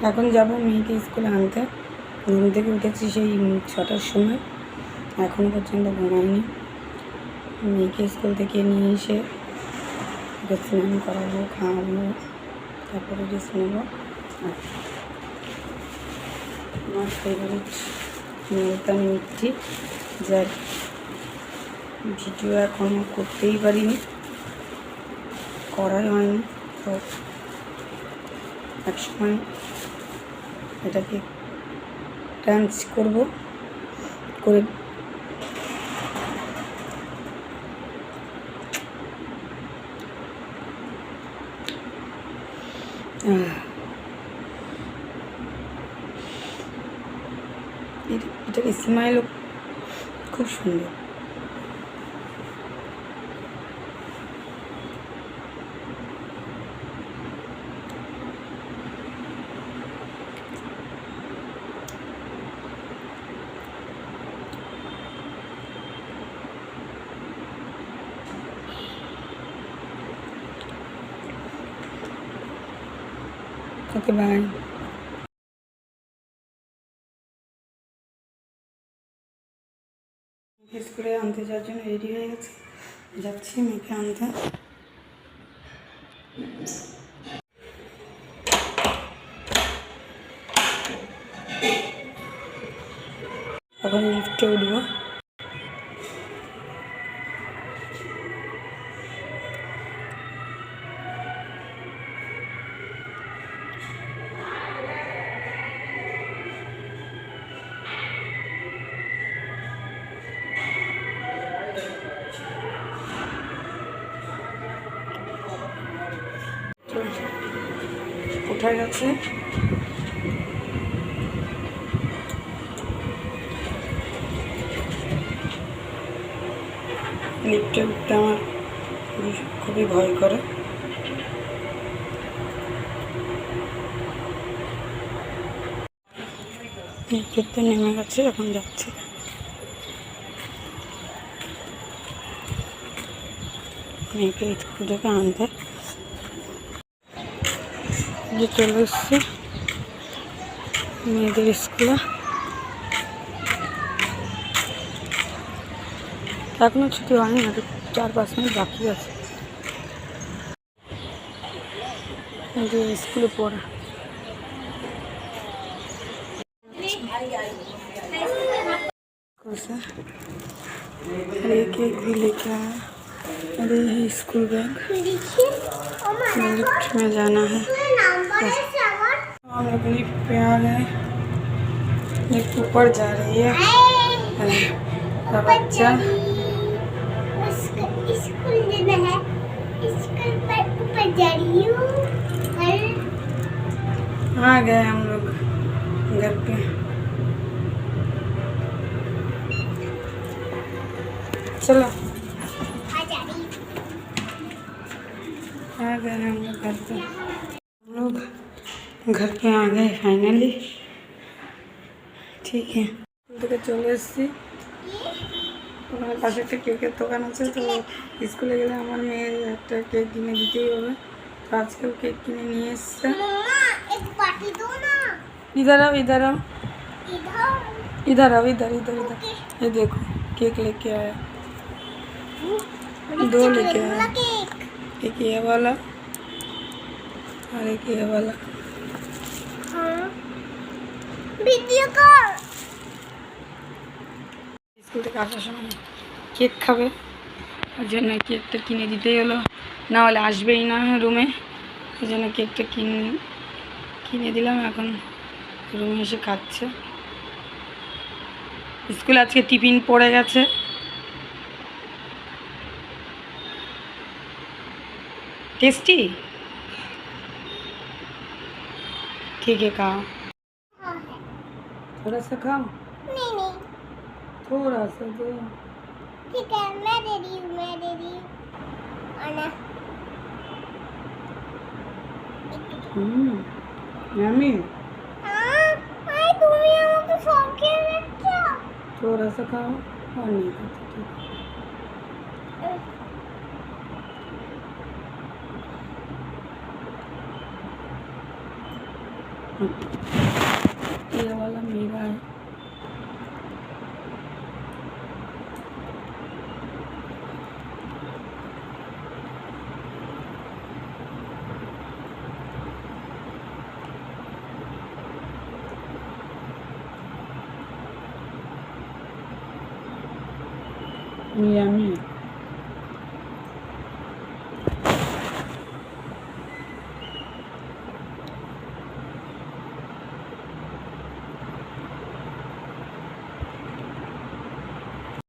এখন যাব মেয়েকে স্কুলে আনতে। ঘুম থেকে উঠেছি সেই 6টার সময়, এখন পর্যন্ত ঘুমাইনি। মেয়েকে স্কুল থেকে নিয়ে এসে ওকে স্নান করাবো, খাওয়াবো, তারপরে রেস্ট নেবো। আমার ফেভারিট মুলতান মিষ্টি, যার ভিডিও এখনও করতেই পারিনি, করাই হয়নি। তো একসময় এটাকে ডান্স করব, করে এটার স্মাইলও খুব সুন্দর। Okay bye. স্কুলে আনতে যাওয়ার জন্য রেডি হয়ে গেছে, যাচ্ছি মেয়েকে আনতে। এখন লিফটে উঠবো। উঠে গেছে, লিফটে উঠতে আমার খুবই ভয় করে। লিফটে নেমে গেছে, এখন যাচ্ছে। মেয়েকে স্কুল থেকে আনতে চলে এসছে মেয়েদের স্কুলে। এখনো ছুটি হয়নি, আর 4-5 মিনিট বাকি আছে স্কুলে পড়া। एक एक भी लेके आया। अरे ये स्कूल बैग, लिफ्ट में जाना है। हम लोग लिफ्ट पे आ गए, लिफ्ट ऊपर जा रही है। बच्चा स्कूल जाना है, स्कूल पर ऊपर जा रही हूँ। आ गए हम लोग घर पे। चलो आ गए हम लोग घर पे। हम लोग घर पे आ गए फाइनली। ठीक है, থেকে চলে এসেছি। ওখানে পাশে একটা কেকের দোকান আছে, তো স্কুলে গেলে আমার মেয়ের একটা কেক কিনে দিতেই হবে। তো আজকেও কেক কিনে নিয়ে এসছে। इधर आओ, इधर आओ, इधर आओ, इधर इधर इधर। ये देखो केक लेके आया, 2 लेके आया, एक ये वाला और एक ये वाला। Video call. স্কুল থেকে আসার সময় কেক খাবে, ওই জন্য কেকটা কিনে দিতেই হলো, না হলে আসবেই না রুমে। ওই জন্য কেকটা কিনে দিলাম। এখন রুমে এসে খাচ্ছে। স্কুলে আজকে টিফিন পড়ে গেছে। टेस्टी, ठीक है खाओ, थोड़ा सा खाओ। नहीं थोड़ा सा दो। ठीक है, मैं दे रही हूँ, मैं दे रही हूँ। आना। यम्मी। हाँ, आई तुम्हें আমাকে সব খেয়ে নিচ্ছ। थोड़ा सा खाओ और नहीं खाते। ठीक है, ये वाला मेरा है। Yummy.